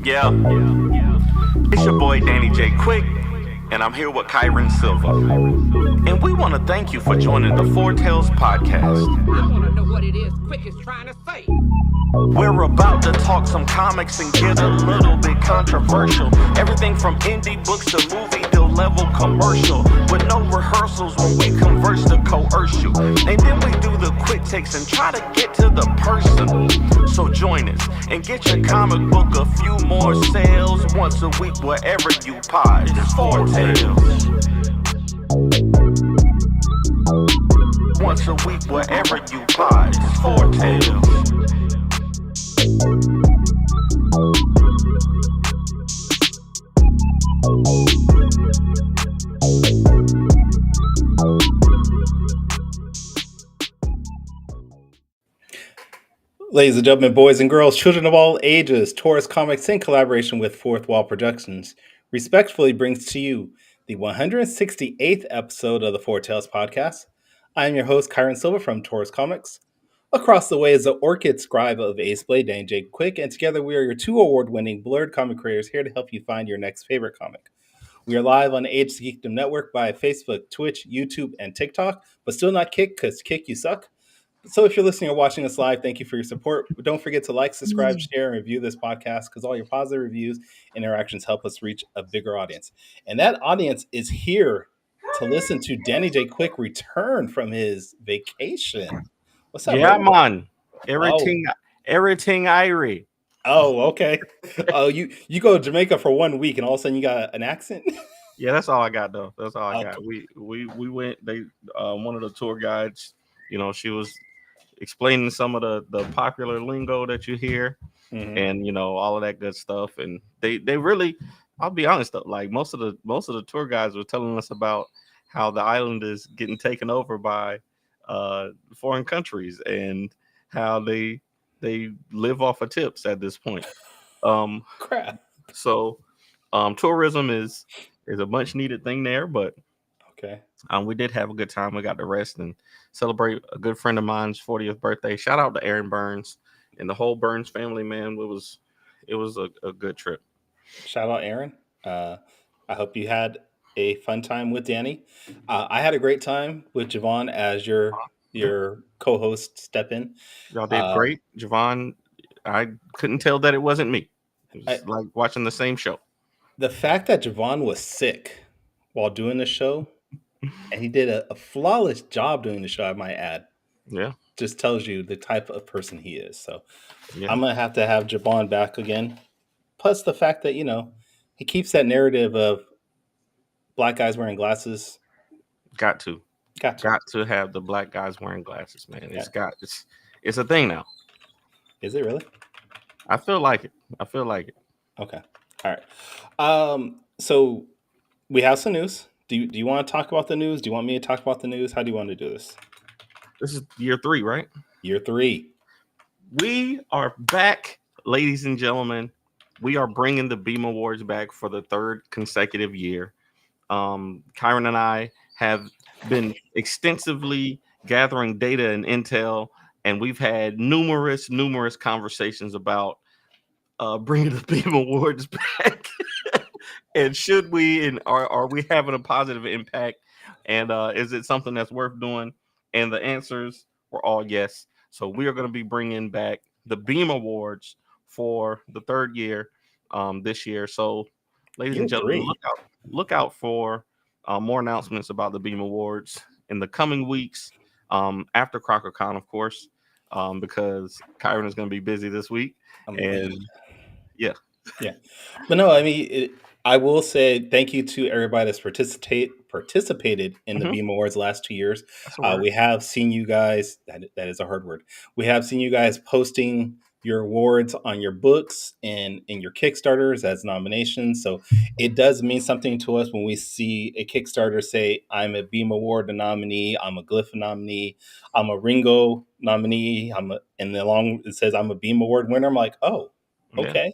Yeah, it's your boy Danny J. Quick, and I'm here with Kyron Silva. And we want to thank you for joining the Four Tales podcast. I want to know what it is Quick is trying to say. We're about to talk some comics and get a little bit controversial. Everything from indie books to movie to level commercial. With no rehearsals when we converse to coerce you. And then we do the quick takes and try to get to the person. So join us and get your comic book a few more sales once a week wherever you pod. It's Four Tales. Once a week wherever you pod. It's Four Tales. Ladies and gentlemen, boys and girls, children of all ages, Taurus Comics, in collaboration with Fourth Wall Productions, respectfully brings to you the 168th episode of the Four Tales podcast. I am your host, Kyron Silva from Taurus Comics. Across the way is the Orchid Scribe of Ace Blade, Danny J. Quick, and together we are your two award-winning blurred comic creators here to help you find your next favorite comic. We are live on the Age to Geekdom Network by Facebook, Twitch, YouTube, and TikTok, but still not Kick, because Kick, you suck. So if you're listening or watching us live, thank you for your support. But don't forget to like, subscribe, share, and review this podcast because all your positive reviews and interactions help us reach a bigger audience. And that audience is here to listen to Danny J. Quick return from his vacation. What's up, Yeah, bro? man. Everything Irie. Oh, okay. Oh, you go to Jamaica for 1 week and all of a sudden you got an accent? Yeah, that's all I got though. That's all I Okay. got. We went. They one of the tour guides. You know, she was explaining some of the popular lingo that you hear, and you know all of that good stuff. And they really, I'll be honest though, like most of the tour guides were telling us about how the island is getting taken over by foreign countries and how they live off of tips at this point. Crap. So tourism is a much needed thing there, but Okay. we did have a good time. We got to rest and celebrate a good friend of mine's 40th birthday. Shout out to Aaron Burns and the whole Burns family, man. It was a good trip. Shout out Aaron. I hope you had a fun time with Danny. I had a great time with Javon as your co-host step in. Y'all did great. Javon, I couldn't tell that it wasn't me. It was like watching the same show. The fact that Javon was sick while doing the show, and he did a flawless job doing the show, I might add. Yeah. Just tells you the type of person he is. So Yeah. I'm going to have Javon back again. Plus the fact that, he keeps that narrative of black guys wearing glasses. Got to have the black guys wearing glasses, man. It's a thing now. Is it really? I feel like it. Okay. All right. So we have some news. Do you want to talk about the news? Do you want me to talk about the news? How do you want to do this? This is year 3, right? Year 3. We are back, ladies and gentlemen. We are bringing the Beam Awards back for the 3rd consecutive year. Kyron and I have been extensively gathering data and intel, and we've had numerous conversations about bringing the Beam Awards back. And should we, and are we having a positive impact? And is it something that's worth doing? And the answers were all yes. So we are going to be bringing back the Beam Awards for the 3rd year this year. So, ladies and gentlemen, look out for more announcements about the Beam Awards in the coming weeks after CrockerCon, of course, because Kyron is going to be busy this week. Yeah. But no, I mean, I will say thank you to everybody that's participated in the Beam Awards the last 2 years. We have seen you guys. That is a hard word. We have seen you guys posting your awards on your books and in your Kickstarters as nominations. So it does mean something to us when we see a Kickstarter say, I'm a Beam Award nominee, I'm a Glyph nominee, I'm a Ringo nominee, it says I'm a Beam Award winner. I'm like, oh, okay. Yeah.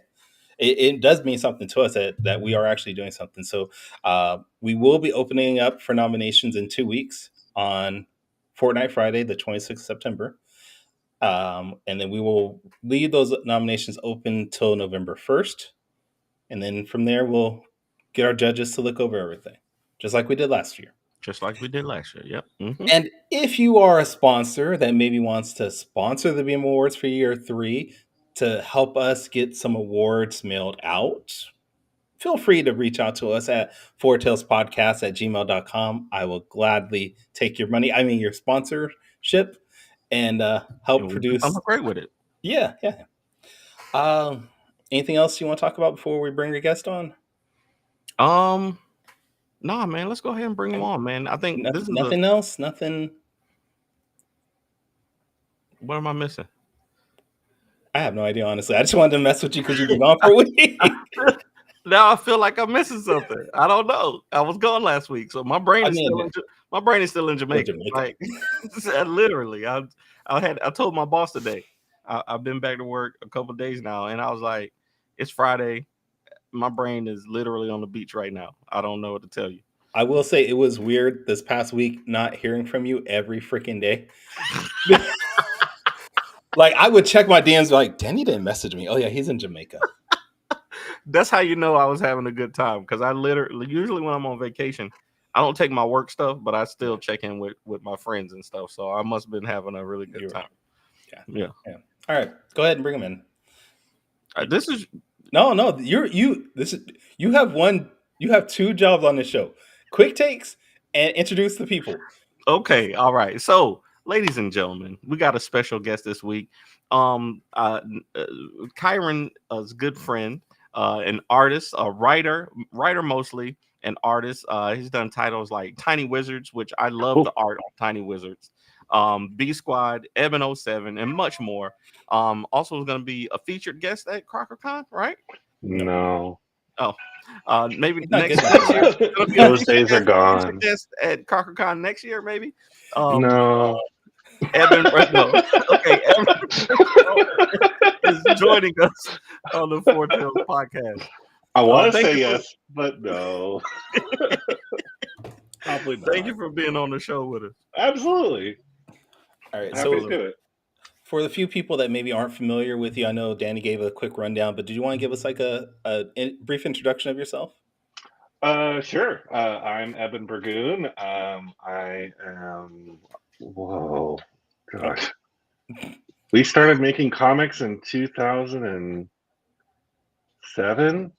It does mean something to us that we are actually doing something. So we will be opening up for nominations in 2 weeks on Fortnite Friday, the 26th of September. And then we will leave those nominations open till November 1st. and then from there we'll get our judges to look over everything, just like we did last year. Just like we did last year. Yep. And if you are a sponsor that maybe wants to sponsor the Beam Awards for year 3 to help us get some awards mailed out, feel free to reach out to us at fourtailspodcast@gmail.com. I will gladly take your money, I mean your sponsorship, and help And produce. I'm great with it. Yeah. Anything else you want to talk about before we bring your guest on? Nah, man, let's go ahead and bring him on, man. I think this is Nothing else. Nothing. What am I missing? I have no idea, honestly. I just wanted to mess with you because you've been gone for a week. Now I feel like I'm missing something. I don't know. I was gone last week, so my brain is still in Jamaica. Like literally, I told my boss today. I've been back to work a couple of days now, and I was like, it's Friday. My brain is literally on the beach right now. I don't know what to tell you. I will say it was weird this past week not hearing from you every freaking day. Like I would check my DMs like, Danny didn't message me. Oh yeah, he's in Jamaica. That's how you know I was having a good time, because I literally usually when I'm on vacation, I don't take my work stuff, but I still check in with my friends and stuff. So I must have been having a really good time. Yeah. All right, go ahead and bring him in. This is no. You have 2 jobs on this show: quick takes and introduce the people. Okay, all right. So, ladies and gentlemen, we got a special guest this week. Kyron is a good friend, an artist, a writer mostly, an artist. He's done titles like Tiny Wizards, which I love the art on Tiny Wizards. B Squad, Eben 07, and much more. Also is going to be a featured guest at CrockerCon, right? No. Oh, maybe next year. Those days are gone. Guest at CrockerCon next year, maybe. No. Eben, no. Okay, Eben is joining us on the Four Tails podcast. I want to say yes, but no. Probably not. Thank you for being on the show with us. Absolutely. All right, Happy to do it. For the few people that maybe aren't familiar with you, I know Danny gave a quick rundown, but did you want to give us like a brief introduction of yourself? Sure. I'm Eben Burgoon. I am. Whoa, gosh. We started making comics in 2007.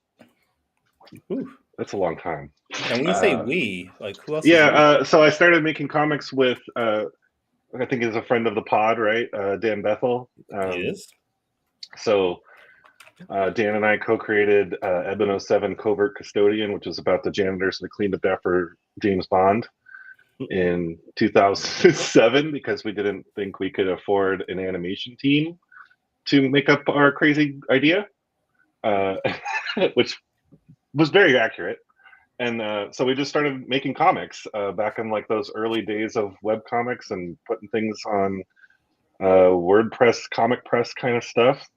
Ooh. That's a long time. And when you say we, like who else? Yeah. So I started making comics with. I think he's a friend of the pod, right? Dan Bethel. He is. So Dan and I co-created Eben 07 Covert Custodian, which is about the janitors that cleaned up after James Bond in 2007, because we didn't think we could afford an animation team to make up our crazy idea, which was very accurate. And so we just started making comics back in like those early days of web comics and putting things on WordPress, Comic Press kind of stuff.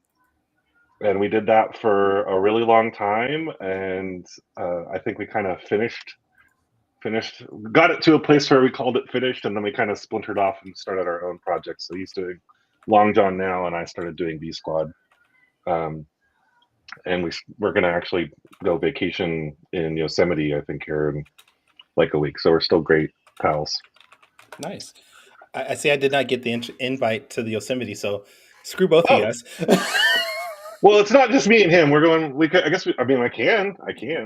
And we did that for a really long time. And I think we kind of got it to a place where we called it finished. And then we kind of splintered off and started our own projects. So he's doing Long John now, and I started doing B Squad. And we're going to actually go vacation in Yosemite, I think, here in like a week. So we're still great pals. Nice. I see I did not get the invite to the Yosemite, so screw both of you guys. Well, it's not just me and him. We're going, I can.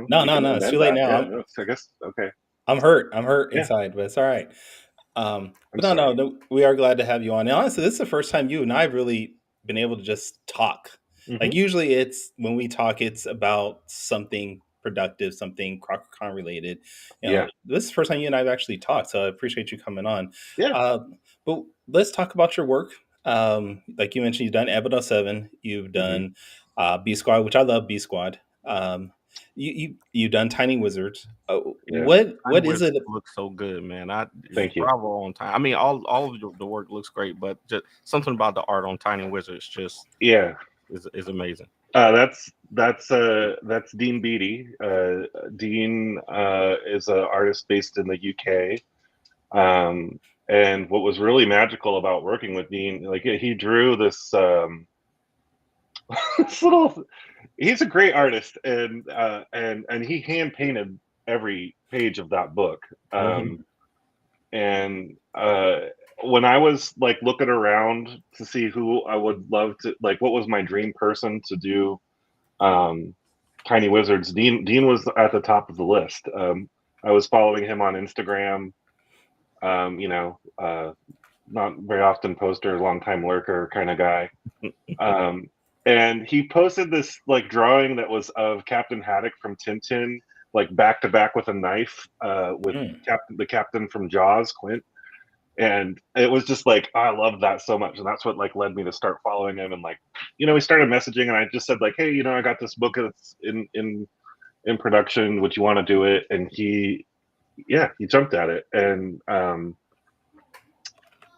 No. It's too late now. Yeah, I guess, okay. I'm hurt inside, but it's all right. But no, we are glad to have you on. And honestly, this is the first time you and I have really been able to just talk. Mm-hmm. Like usually it's when we talk, it's about something productive, something CrockerCon related. This is the first time you and I have actually talked, so I appreciate you coming on. Yeah. But let's talk about your work. Like you mentioned, you've done Eben 07, you've done B Squad, which I love B Squad. You've done Tiny Wizards. What is it? Looks so good, man. Thank you. Bravo on time. I mean, all of the work looks great, but just something about the art on Tiny Wizards just is amazing. That's Dean Beattie. Dean is an artist based in the UK. And what was really magical about working with Dean, like he drew this this little he's a great artist, and he hand painted every page of that book. Mhm. And when I was like looking around to see who I would love to, like, what was my dream person to do um, Tiny Wizards, Dean was at the top of the list. I was following him on Instagram. You know, not very often poster, long time lurker kind of guy. Um, and he posted this like drawing that was of Captain Haddock from Tintin, like back to back with a knife, with Mm. the captain from Jaws, Quint. And it was just like, I loved that so much, and that's what like led me to start following him. And like, you know, we started messaging, and I just said like, hey, you know, I got this book that's in production. Would you want to do it? And he jumped at it, and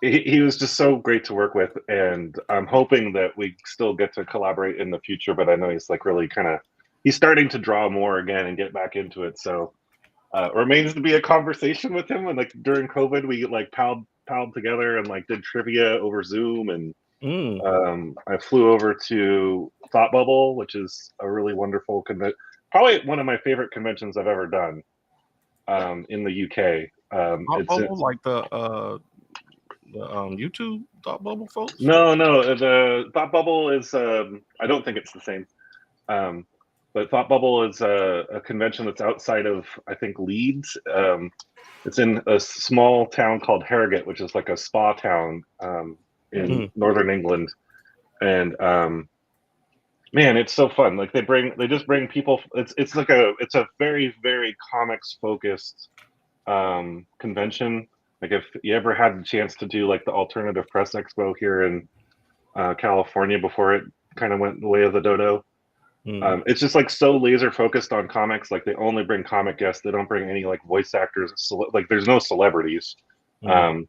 he was just so great to work with, and I'm hoping that we still get to collaborate in the future. But I know he's like really kind of, he's starting to draw more again and get back into it. So remains to be a conversation with him. And like during COVID, we like palled together and like did trivia over Zoom. And I flew over to Thought Bubble, which is a really wonderful convention, probably one of my favorite conventions I've ever done in the UK. Bubble, like the YouTube Thought Bubble folks? No, the Thought Bubble is I don't think it's the same. But Thought Bubble is a convention that's outside of, I think, Leeds. It's in a small town called Harrogate, which is like a spa town in northern England. And man, it's so fun. Like they just bring people. It's a very, very comics focused convention. Like if you ever had the chance to do like the Alternative Press Expo here in California before it kind of went the way of the dodo. It's just like so laser focused on comics. Like they only bring comic guests. They don't bring any like voice actors. Like there's no celebrities. The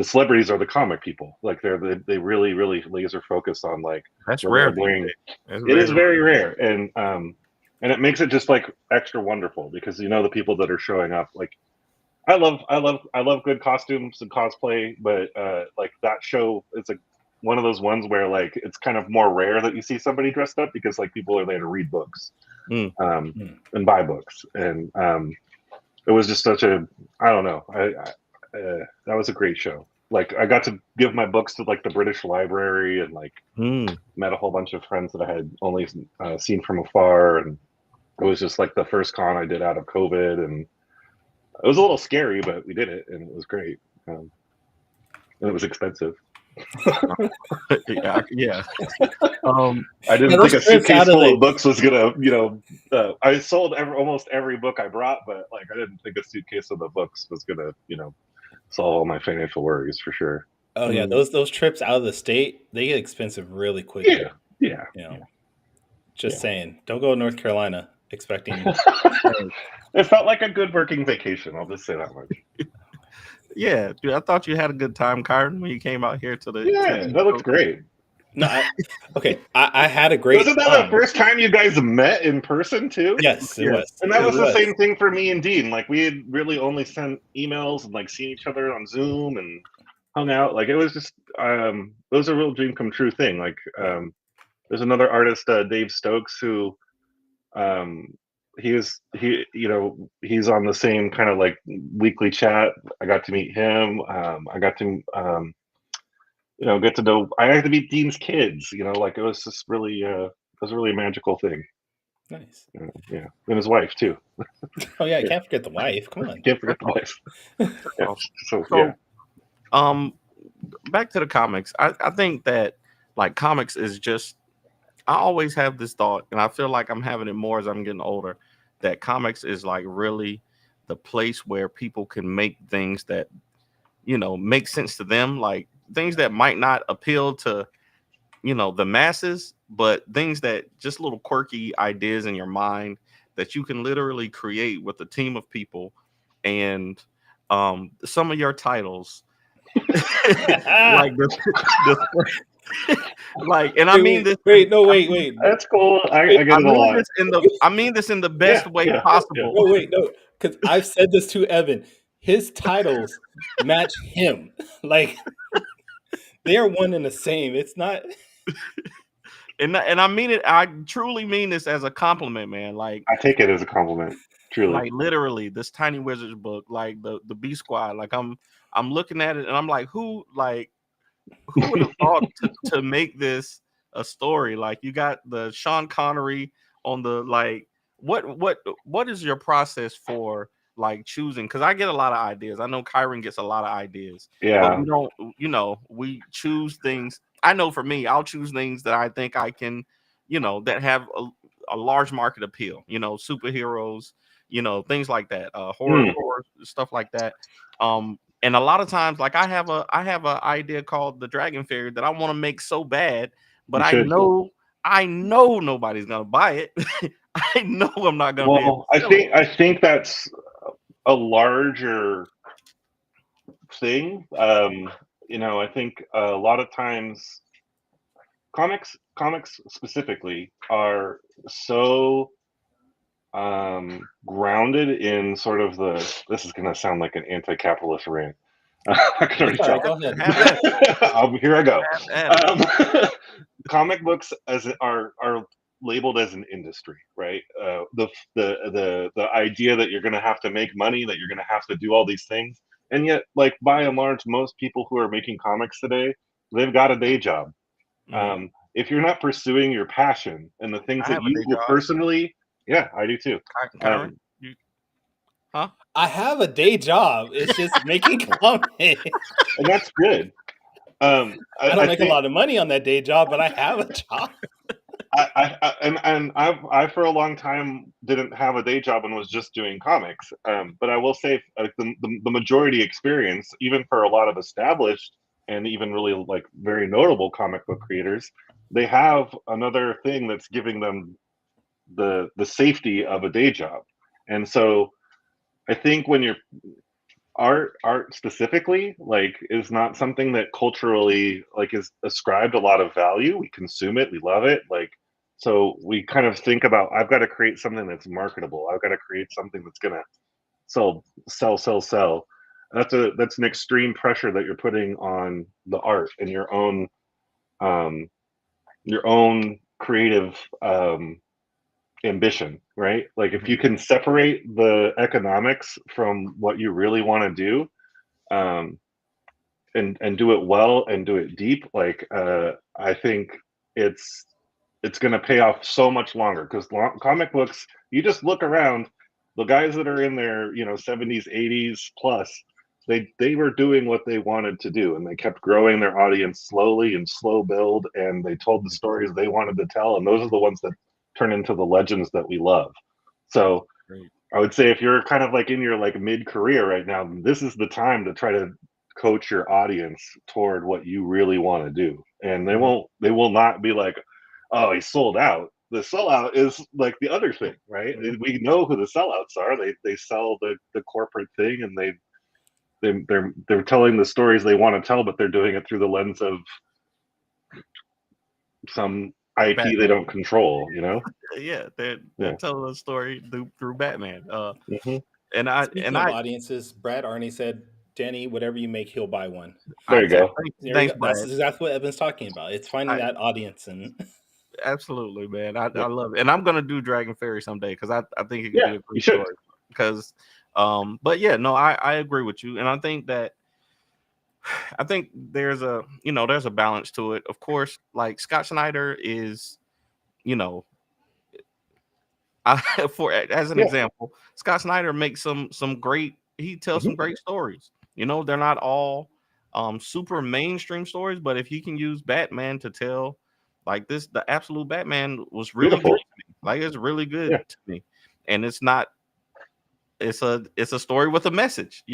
celebrities are the comic people. Like they really laser focus on like That's the rare. It is very rare, and it makes it just like extra wonderful because you know the people that are showing up. Like I love good costumes and cosplay, but like that show, it's like one of those ones where like it's kind of more rare that you see somebody dressed up because like people are there to read books and buy books. And it was just such a, I don't know, that was a great show. Like I got to give my books to like the British Library and like met a whole bunch of friends that I had only seen from afar, and it was just like the first con I did out of COVID, and it was a little scary, but we did it, and it was great. And it was expensive. yeah. I didn't think a suitcase full of books was gonna, you know, I sold almost every book I brought, but like I didn't think a suitcase of the books was gonna, you know, solve all my financial worries for sure. Oh yeah, those trips out of the state, they get expensive really quickly. Yeah. You know, just saying, don't go to North Carolina expecting. It felt like a good working vacation. I'll just say that much. Yeah, dude, I thought you had a good time, Kyron, when you came out here to the. Yeah, that looked great. No, I had a great. Wasn't that the first time you guys met in person too? Yes, it was. And that was the same thing for me and Dean. Like we had really only sent emails and like seen each other on Zoom and hung out. Like it was just it was a real dream come true thing. Like there's another artist, Dave Stokes, who he's on the same kind of like weekly chat. I got to meet him. I got to get to know. I had to meet Dean's kids. You know, like it was just really it was a really magical thing. Nice. Yeah, and his wife too. Oh yeah, can't forget the wife. Come on, can't forget the wife. Yeah. So yeah. Back to the comics. I think that like comics is just. I always have this thought, and I feel like I'm having it more as I'm getting older, that comics is like really the place where people can make things that, you know, make sense to them, like things that might not appeal to, you know, the masses, but things that just little quirky ideas in your mind that you can literally create with a team of people. And some of your titles, like like, and I mean this. Wait. That's cool. I get it a lot. I mean this in the best way possible. No, because I've said this to Evan. His titles match him. Like they are one and the same. It's not. and I mean it. I truly mean this as a compliment, man. Like I take it as a compliment, truly. literally, this Tiny Wizards book, like the B Squad. Like I'm looking at it and I'm like, who would have thought to make this a story? Like you got the Sean Connery on the like. What is your process for like choosing? Because I get a lot of ideas. I know Kyron gets a lot of ideas, but Yeah. we don't. We choose things. I know for me, I'll choose things that I think I can, that have a large market appeal. Superheroes, things like that, horror stuff like that. And a lot of times, like I have a idea called the Dragon Fairy that I want to make so bad, but You should. I know nobody's gonna buy it. I know I'm not gonna be able Well, to sell it. I think that's a larger thing. I think a lot of times comics specifically are so grounded in sort of this is going to sound like an anti-capitalist rant. I can already Sorry, tell. go ahead. Here I go. Have Comic books are labeled as an industry, right? The idea that you're going to have to make money, that you're going to have to do all these things, and yet, like by and large, most people who are making comics today, they've got a day job. If you're not pursuing your passion and the things I that have a you day will job. personally, yeah, I do too. Kyron, you, huh? I have a day job. It's just making comics. And that's good. I don't make a think, lot of money on that day job, but I have a job. I for a long time didn't have a day job and was just doing comics. But I will say, the majority experience, even for a lot of established and even really like very notable comic book creators, they have another thing that's giving them the safety of a day job. And so I think when you're art specifically like is not something that culturally like is ascribed a lot of value. We consume it, we love it, like, so we kind of think about, I've got to create something that's marketable, I've got to create something that's gonna sell. That's an extreme pressure that you're putting on the art and your own creative ambition, right? Like if you can separate the economics from what you really want to do, and do it well and do it deep, like I think it's going to pay off so much longer, because comic books, you just look around, the guys that are in their 70s 80s plus, they were doing what they wanted to do, and they kept growing their audience slowly and slow build, and they told the stories they wanted to tell, and those are the ones that turn into the legends that we love. So Great. I would say if you're kind of like in your like mid-career right now, this is the time to try to coach your audience toward what you really want to do. And they will not be like, oh, he sold out. The sellout is like the other thing, right? We know who the sellouts are. They sell the corporate thing, and they're telling the stories they want to tell, but they're doing it through the lens of some IP Batman. they don't control, Yeah, they're telling a story through Batman. Mm-hmm. And Speaking of audiences, Brad Arney said, Danny, whatever you make, he'll buy one. There you go. Thanks, Brad. That's exactly what Evan's talking about. It's finding that audience. And absolutely, man. I love it. And I'm going to do Dragon Fairy someday, because I think it could be a great should. story. Because, but yeah, no, I agree with you. And I think there's a balance to it. Of course, like Scott Snyder is, as an example, Scott Snyder makes some great. He tells some great stories. They're not all super mainstream stories, but if he can use Batman to tell like this, the absolute Batman was really Beautiful. good to me. Like it's really good to me, and it's not. It's a story with a message,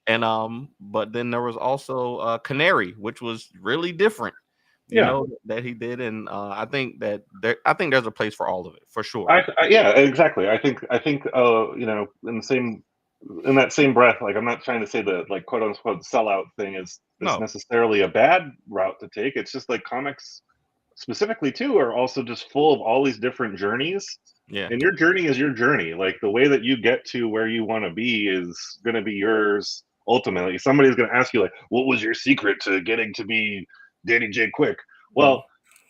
and but then there was also Canary, which was really different. That he did, and I think there's a place for all of it, for sure. Yeah, exactly. I think in that same breath, like I'm not trying to say the like quote unquote sellout thing is necessarily a bad route to take. It's just like comics specifically too are also just full of all these different journeys. Yeah. And your journey is your journey. Like the way that you get to where you want to be is going to be yours ultimately. Somebody's going to ask you like, what was your secret to getting to be Danny J. Quick? Well,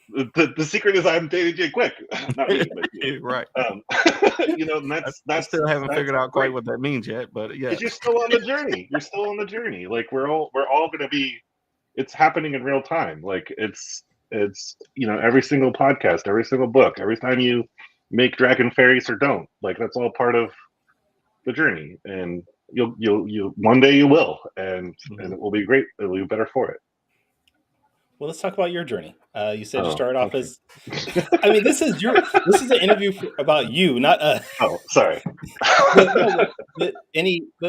The secret is I'm dating Jay Quick, not me, but Right. and I that's still haven't that's figured out great. quite what that means yet, but yeah. Because you're still on the journey. You're still on the journey. Like we're all gonna be. It's happening in real time. Like it's every single podcast, every single book, every time you make Dragon Fairies or don't. Like that's all part of the journey, and you'll one day you will, and it will be great. It will be better for it. Well, let's talk about your journey. You said you Oh, started off okay. as. I mean, this is an interview about you, not us. Oh, sorry. But no, but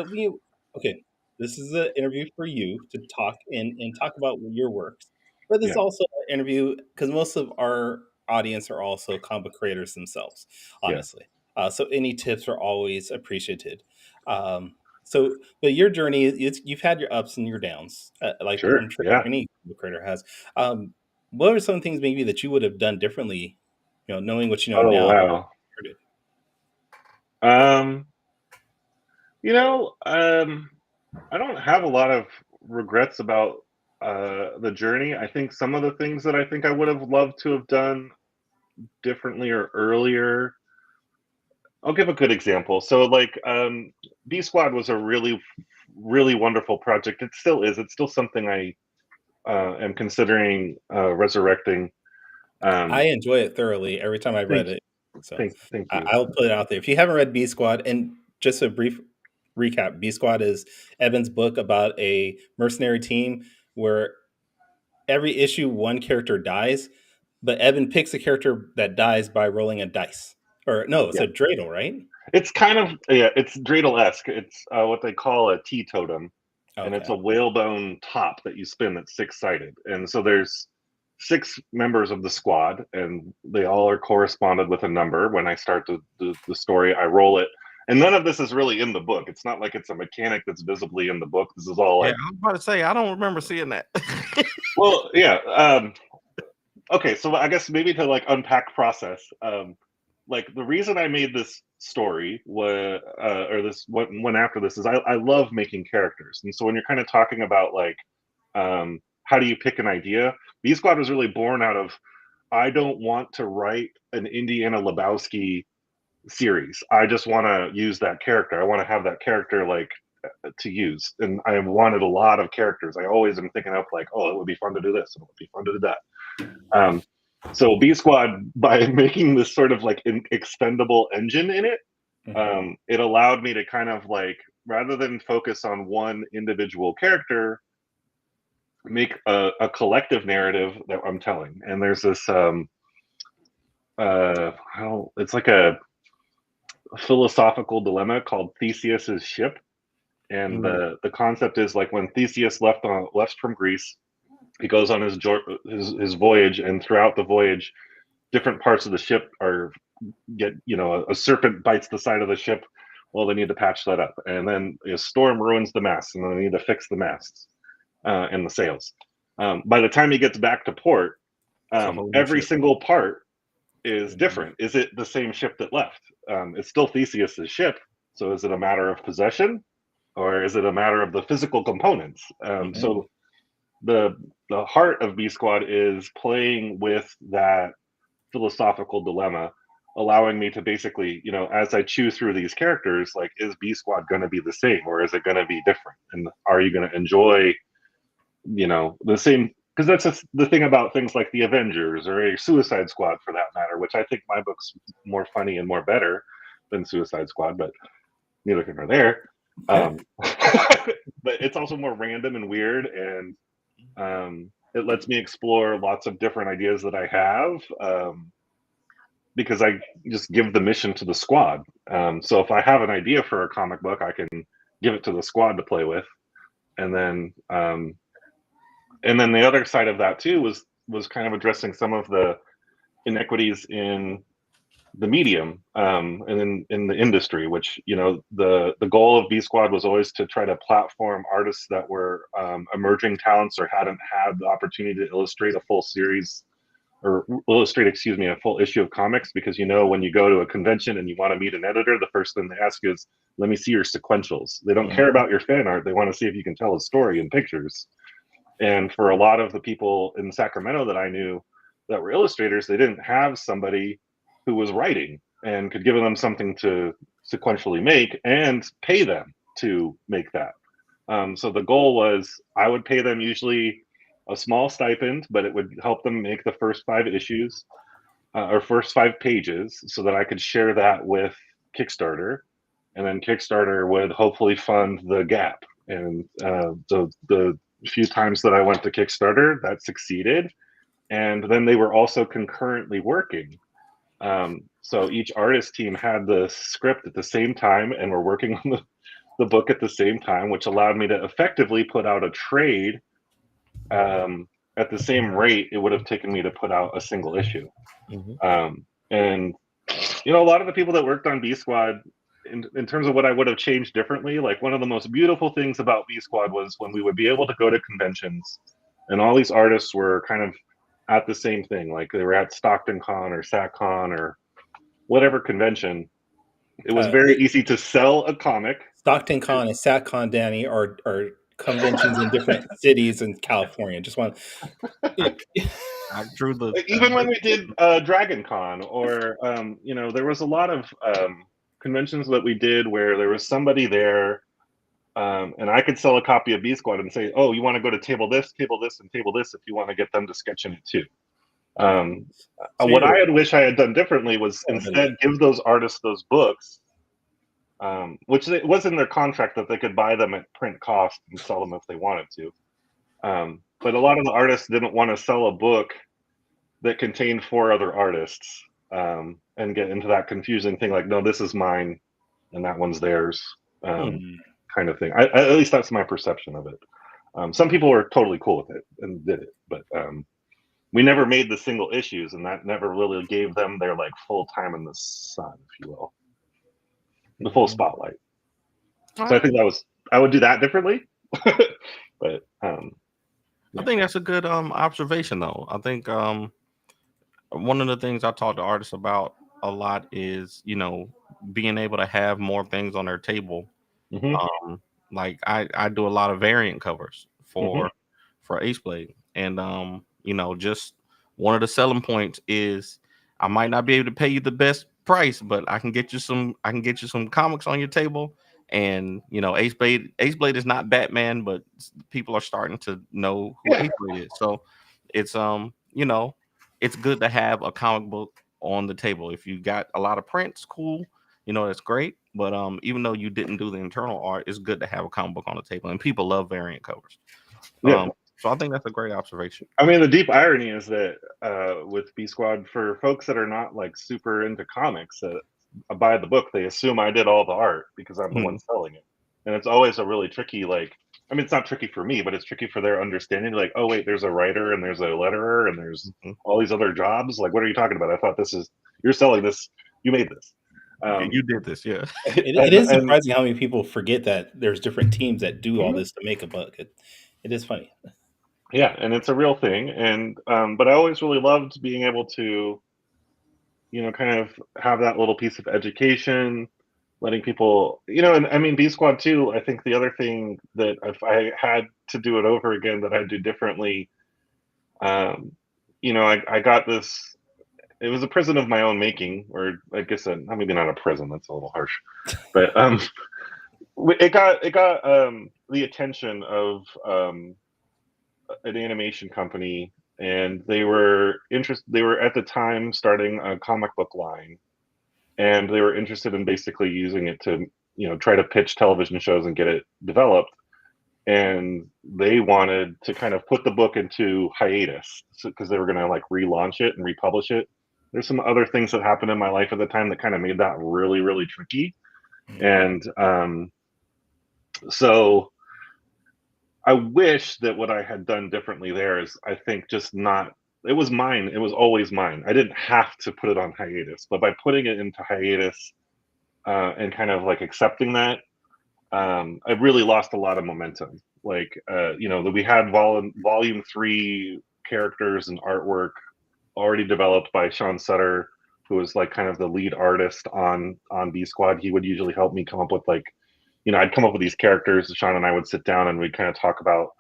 we okay. This is an interview for you to talk and talk about your works. But this is Yeah, also an interview because most of our audience are also comic creators themselves, yeah, honestly. So any tips are always appreciated. But your journey, you've had your ups and your downs, like sure, I'm sure yeah. any comic creator has. What are some things maybe that you would have done differently, knowing what you know Oh now? wow. Um, I don't have a lot of regrets about the journey. I think some of the things that I think I would have loved to have done differently or earlier. I'll give a good example. So, like, B Squad was a really, really wonderful project. It still is. It's still something I am considering resurrecting. I Um, enjoy it thoroughly every time I read thank, it. So thank you. I'll put it out there. If you haven't read B Squad, and just a brief recap, B Squad is Evan's book about a mercenary team where every issue one character dies, but Evan picks a character that dies by rolling a dice. Or no, it's Yeah, a dreidel, right? it's kind of it's dreidel-esque. It's what they call a teetotum, and it's Okay. a whalebone top that you spin that's six-sided. And so there's six members of the squad, and they all are corresponded with a number. When I start the story, I roll it, and none of this is really in the book. It's not like it's a mechanic that's visibly in the book. This is all Yeah, like, I was about to say I don't remember seeing that. well, yeah. Okay, so I guess maybe to like unpack process. Like the reason I made this story was, or this one after this is I love making characters, and so when you're kind of talking about like, how do you pick an idea? B Squad was really born out of I don't want to write an Indiana Lebowski series. I just want to use that character. I want to have that character like to use, and I wanted a lot of characters. I always am thinking up like, oh, it would be fun to do this, and it would be fun to do that. So B Squad, by making this sort of like expendable engine in it, Mhm. it allowed me to kind of like, rather than focus on one individual character, make a collective narrative that I'm telling. And there's this how it's like a philosophical dilemma called Theseus's ship. And the concept is like when Theseus left from Greece, he goes on his voyage, and throughout the voyage, different parts of the ship a serpent bites the side of the ship. Well, they need to patch that up, and then a storm ruins the mast, and then they need to fix the masts and the sails. By the time he gets back to port, It's a whole new every ship. single part is Mhm. different. Is it the same ship that left? It's still Theseus's ship. So is it a matter of possession, or is it a matter of the physical components? Mhm. So the heart of B Squad is playing with that philosophical dilemma, allowing me to basically, as I chew through these characters, like, is B Squad going to be the same, or is it going to be different? And are you going to enjoy, the same? Because that's the thing about things like the Avengers or a Suicide Squad, for that matter, which I think my book's more funny and more better than Suicide Squad, but neither here nor there. But it's also more random and weird, and it lets me explore lots of different ideas that I have. Because I just give the mission to the squad. So if I have an idea for a comic book, I can give it to the squad to play with, and then the other side of that too was kind of addressing some of the inequities in the medium and in the industry, which the goal of B Squad was always to try to platform artists that were emerging talents or hadn't had the opportunity to illustrate a full series or illustrate, excuse me, a full issue of comics, because when you go to a convention and you want to meet an editor, the first thing they ask is, let me see your sequentials. They don't care about your fan art. They want to see if you can tell a story in pictures. And for a lot of the people in Sacramento that I knew, that were illustrators, they didn't have somebody who was writing and could give them something to sequentially make and pay them to make that. So the goal was I would pay them usually a small stipend, but it would help them make the first 5 issues or first 5 pages so that I could share that with Kickstarter. And then Kickstarter would hopefully fund the gap. And the few times that I went to Kickstarter, that succeeded. And then they were also concurrently working. So each artist team had the script at the same time and were working on the book at the same time, which allowed me to effectively put out a trade at the same rate it would have taken me to put out a single issue. And you know, a lot of the people that worked on B Squad, in terms of what I would have changed differently, like one of the most beautiful things about B Squad was when we would be able to go to conventions and all these artists were kind of at the same thing, like they were at Stockton Con or SatCon or whatever convention. It was very easy to sell a comic. Stockton Con and SatCon, Danny, are conventions in different cities in California. Just want I drew the even when we did Dragon Con, or you know, there was a lot of conventions that we did where there was somebody there, and I could sell a copy of B Squad and say, "Oh, you want to go to table this, and table this if you want to get them to sketch in it too." What I had wish I had done differently was instead give those artists those books, which it was in their contract that they could buy them at print cost and sell them if they wanted to. But a lot of the artists didn't want to sell a book that contained 4 other artists and get into that confusing thing like, no, this is mine and that one's theirs kind of thing. At least that's my perception of it. Some people were totally cool with it and did it, but we never made the single issues, and that never really gave them their like full time in the sun, if you will, the full spotlight. So I think I would do that differently. But I think that's a good observation, though. I think one of the things I talk to artists about a lot is, you know, being able to have more things on their table. Like I do a lot of variant covers for Ace Blade, and you know, just one of the selling points is I might not be able to pay you the best price, but I can get you some comics on your table. And you know, Ace Blade is not Batman, but people are starting to know who Ace Blade is. So it's you know, it's good to have a comic book on the table. If you got a lot of prints, cool, you know, that's great. But even though you didn't do the internal art, it's good to have a comic book on the table, and people love variant covers. So I think that's a great observation. I mean, the deep irony is that with B Squad, for folks that are not like super into comics, buy the book, they assume I did all the art because I'm the one selling it. And it's always a really tricky, like, I mean, it's not tricky for me, but it's tricky for their understanding. Like, oh, wait, there's a writer and there's a letterer and there's all these other jobs. Like, what are you talking about? I thought you're selling this. You made this. You did this, yeah. It is surprising how many people forget that there's different teams that do all this to make a book. It is funny. Yeah, and it's a real thing. And but I always really loved being able to, you know, kind of have that little piece of education, letting people, you know, and I mean, B Squad too, I think the other thing that if I had to do it over again that I'd do differently, you know, I got this, it was a prison of my own making, or I guess maybe not a prison, that's a little harsh, but it got the attention of an animation company, and they were at the time starting a comic book line, and they were interested in basically using it to, you know, try to pitch television shows and get it developed. And they wanted to kind of put the book into hiatus because they were going to like relaunch it and republish it. There's some other things that happened in my life at the time that kind of made that really, really tricky. And so I wish that what I had done differently there is, I think, just not, it was mine. It was always mine. I didn't have to put it on hiatus, but by putting it into hiatus and kind of like accepting that, I really lost a lot of momentum. Like, you know, that we had volume 3 characters and artwork already developed by Sean Sutter, who was like kind of the lead artist on B Squad. He would usually help me come up with, like, you know, I'd come up with these characters. Sean and I would sit down and we'd kind of talk about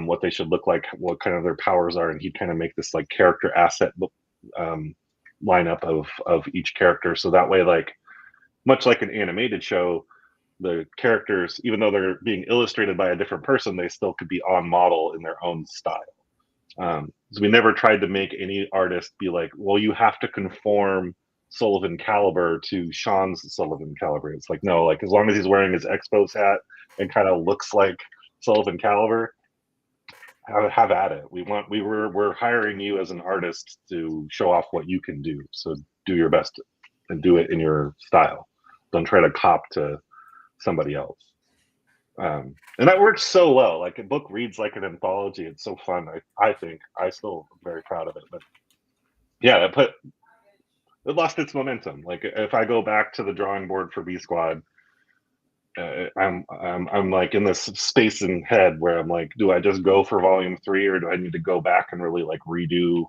what they should look like, what kind of their powers are, and he'd kind of make this like character asset lineup of each character. So that way, like much like an animated show, the characters, even though they're being illustrated by a different person, they still could be on model in their own style. So we never tried to make any artist be like, well, you have to conform Sullivan Caliber to Sean's Sullivan Caliber. It's like, no, like as long as he's wearing his Expos hat and kind of looks like Sullivan Caliber, have at it. We're hiring you as an artist to show off what you can do. So do your best and do it in your style. Don't try to cop to somebody else. And that works so well. Like a book reads like an anthology. It's so fun. I think I still am very proud of it. But yeah, it lost its momentum. Like if I go back to the drawing board for B Squad, I'm like in this space in head where I'm like, do I just go for volume 3 or do I need to go back and really like redo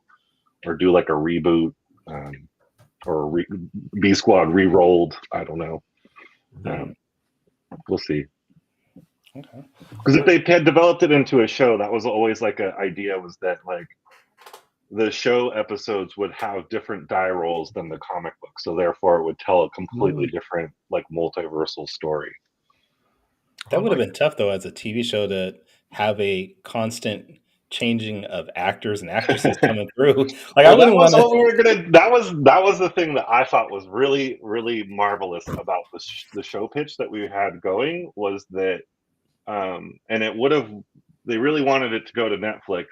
or do like a reboot or B Squad re-rolled? I don't know. We'll see. Okay. Because if they had developed it into a show, that was always like an idea, was that like the show episodes would have different die rolls than the comic book, so therefore it would tell a completely different like multiversal story. That would have been tough though as a TV show to have a constant changing of actors and actresses coming through. Like I wouldn't want to. That was the thing that I thought was really, really marvelous about the show pitch that we had going, was that and it would have, they really wanted it to go to Netflix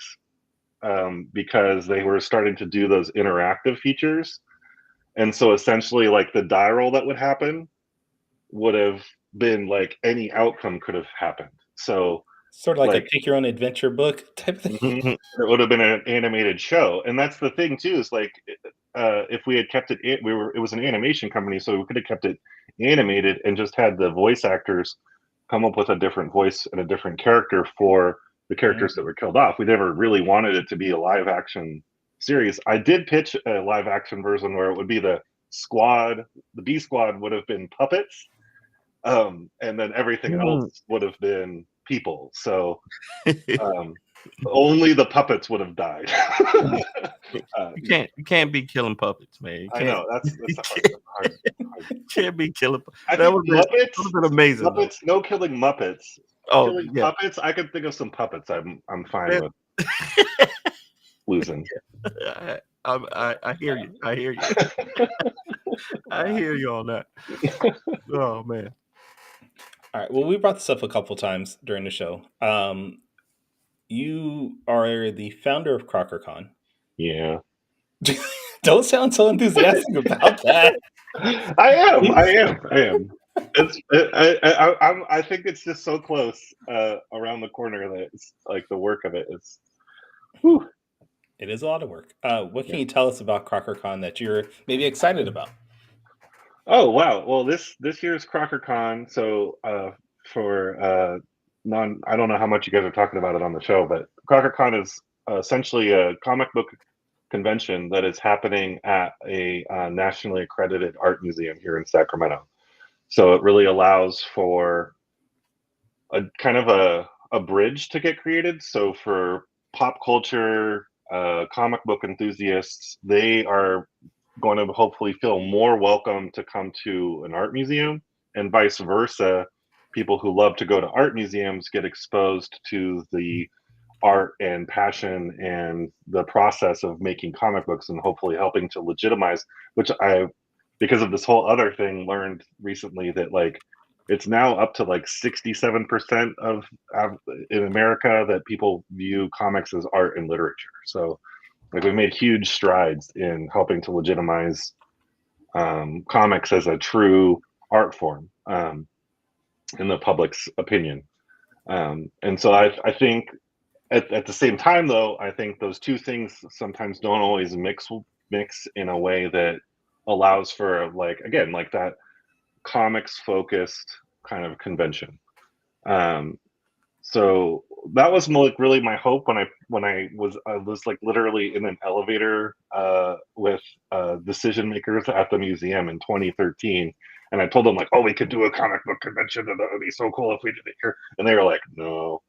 because they were starting to do those interactive features. And so essentially like the die roll that would happen would have been like any outcome could have happened. So sort of like a pick your own adventure book type thing. It would have been an animated show. And that's the thing too, is like if we had kept it, it was an animation company, so we could have kept it animated and just had the voice actors come up with a different voice and a different character for the characters that were killed off. We never really wanted it to be a live action series. I did pitch a live action version where it would be the B Squad would have been puppets, and then everything else would have been people. So only the puppets would have died. You can't be killing puppets, man. I know that's hard. You can't be killing. That would have been amazing. Muppets, no killing Muppets. Oh, killing puppets. I could think of some puppets. I'm fine with losing. I hear you. I hear you. I hear you on that. Oh man. All right. Well, we brought this up a couple times during the show. You are the founder of CrockerCon. Yeah. Don't sound so enthusiastic about that. I am. I think it's just so close around the corner that it's like the work of it is. Whew. It is a lot of work. What can you tell us about CrockerCon that you're maybe excited about? Oh wow! Well, this year's CrockerCon. So for I don't know how much you guys are talking about it on the show, but CrockerCon is essentially a comic book convention that is happening at a nationally accredited art museum here in Sacramento. So it really allows for a kind of a bridge to get created. So for pop culture, comic book enthusiasts, they are going to hopefully feel more welcome to come to an art museum, and vice versa. People who love to go to art museums get exposed to the art and passion and the process of making comic books, and hopefully helping to legitimize, which I, because of this whole other thing, learned recently that like it's now up to like 67% of in America that people view comics as art and literature. So like we've made huge strides in helping to legitimize comics as a true art form in the public's opinion. And so I think at the same time, though, I think those two things sometimes don't always mix in a way that allows for like, again, like that comics focused kind of convention. So that was like really my hope when I was like literally in an elevator with decision makers at the museum in 2013, and I told them like, oh, we could do a comic book convention, and that would be so cool if we did it here. And they were like, no,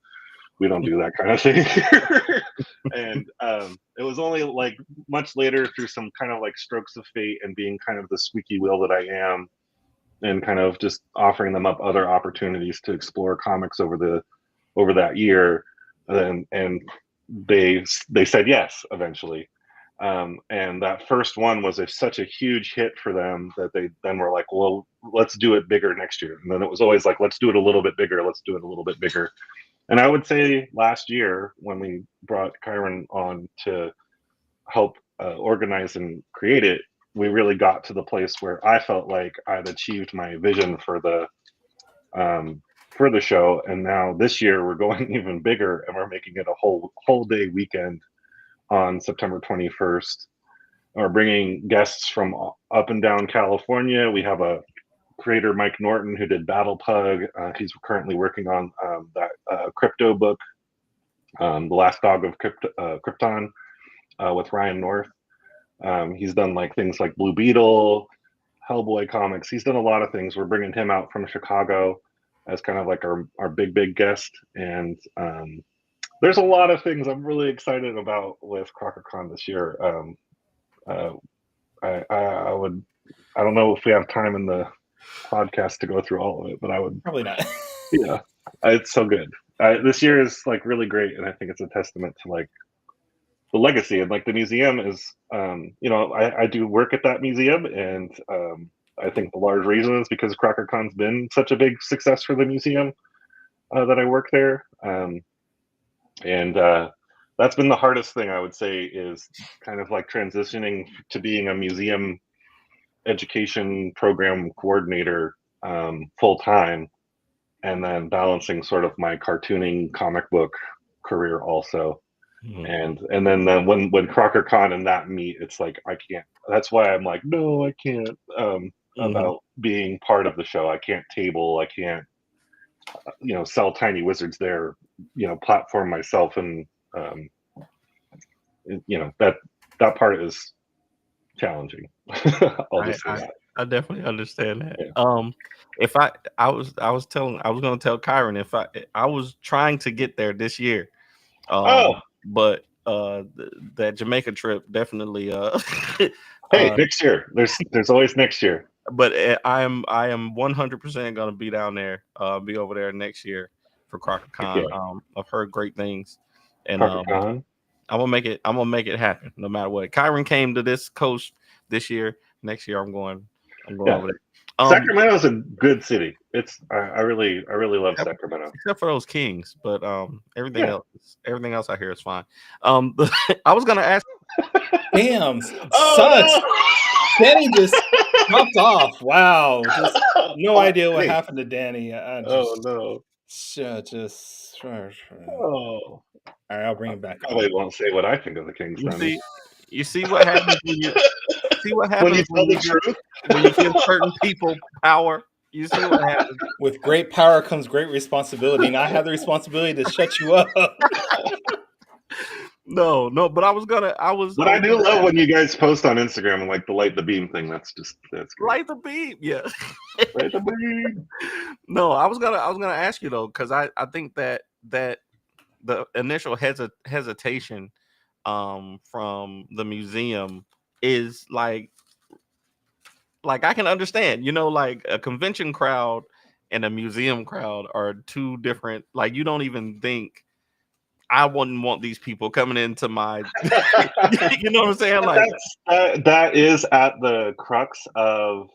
we don't do that kind of thing. And it was only like much later through some kind of like strokes of fate and being kind of the squeaky wheel that I am, and kind of just offering them up other opportunities to explore comics over that year, and they said yes eventually. And that first one was such a huge hit for them that they then were like, well, let's do it bigger next year. And then it was always like, let's do it a little bit bigger. Let's do it a little bit bigger. And I would say last year when we brought Kyron on to help organize and create it, we really got to the place where I felt like I'd achieved my vision for the show. And now this year we're going even bigger, and we're making it a whole day weekend on September 21st. We're bringing guests from up and down California. We have a creator, Mike Norton, who did Battle Pug. He's currently working on that crypto book, The Last Dog of Krypton, with Ryan North. He's done like things like Blue Beetle, Hellboy comics. He's done a lot of things. We're bringing him out from Chicago as kind of like our big guest. And there's a lot of things I'm really excited about with CrockerCon this year. I don't know if we have time in the podcast to go through all of it, but I would Probably not. Yeah, it's so good. This year is like really great, and I think it's a testament to like the legacy. And like the museum is, I do work at that museum, and I think the large reason is because CrockerCon's been such a big success for the museum that I work there. And that's been the hardest thing, I would say, is kind of like transitioning to being a museum education program coordinator full time, and then balancing sort of my cartooning comic book career also. Mm-hmm. And then when CrockerCon and that meet, it's like I can't. That's why I'm like, no, I can't. About being part of the show, I can't table. I can't, sell Tiny Wizards there. Platform myself, and that part is challenging. I definitely understand that. Yeah. If I was going to tell Kyron if I was trying to get there this year. But that Jamaica trip definitely. Hey, next year. There's always next year. But I am 100% going to be down there. Be over there next year for CrockerCon. Yeah. I've heard great things, and I'm gonna make it happen no matter what. Kyron came to this coast this year. Next year I'm going over there. Sacramento is a good city. I really love Sacramento, except for those Kings. But everything else I hear is fine. I was gonna ask. Damn, sucks. Danny just dropped off. Wow, just no idea what happened to Danny. No. All right, I'll bring him back. Probably won't say what I think of the Kings. You see what happens when you. See what happens when you tell the truth? When you give certain people power. You see what happens. With great power comes great responsibility, and I have the responsibility to shut you up. No, but But I do love when you guys post on Instagram and like the light the beam thing. That's great. Light the beam, yeah. Light the beam. No, I was gonna ask you though, because I think that the initial hesitation from the museum is like I can understand, like a convention crowd and a museum crowd are two different. Like you don't even think. I wouldn't want these people coming into my, you know what I'm saying? Like that is at the crux of,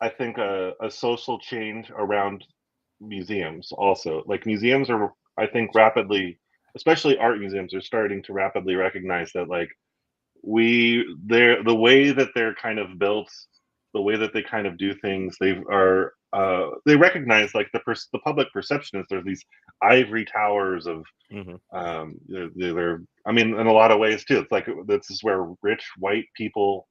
I think, a social change around museums. Also, like museums are, I think, rapidly, especially art museums, are starting to rapidly recognize that, like, the way that they're kind of built, the way that they kind of do things, they recognize like the public perception is there's these ivory towers of they're I mean in a lot of ways too, it's like this is where rich white people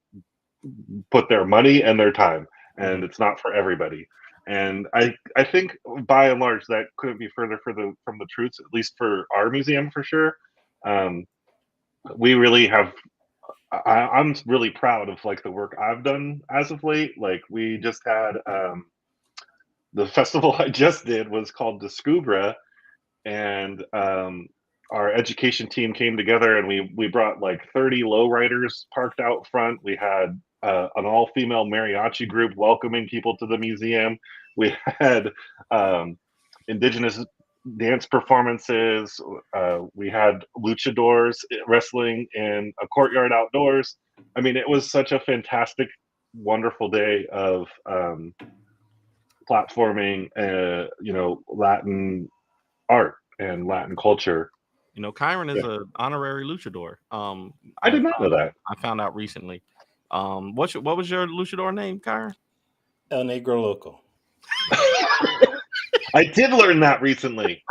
put their money and their time, and it's not for everybody. And I think by and large that couldn't be further from the truth, at least for our museum for sure. We really have I'm really proud of like the work I've done as of late. Like we just had the festival I just did was called Descubra, and our education team came together, and we brought like 30 lowriders parked out front. We had an all-female mariachi group welcoming people to the museum. We had indigenous dance performances. We had luchadors wrestling in a courtyard outdoors. I mean, it was such a fantastic, wonderful day of platforming, Latin art and Latin culture. You know, Kyron is an honorary luchador. I did not know that. I found out recently. What was your luchador name, Kyron? El Negro Loco. I did learn that recently.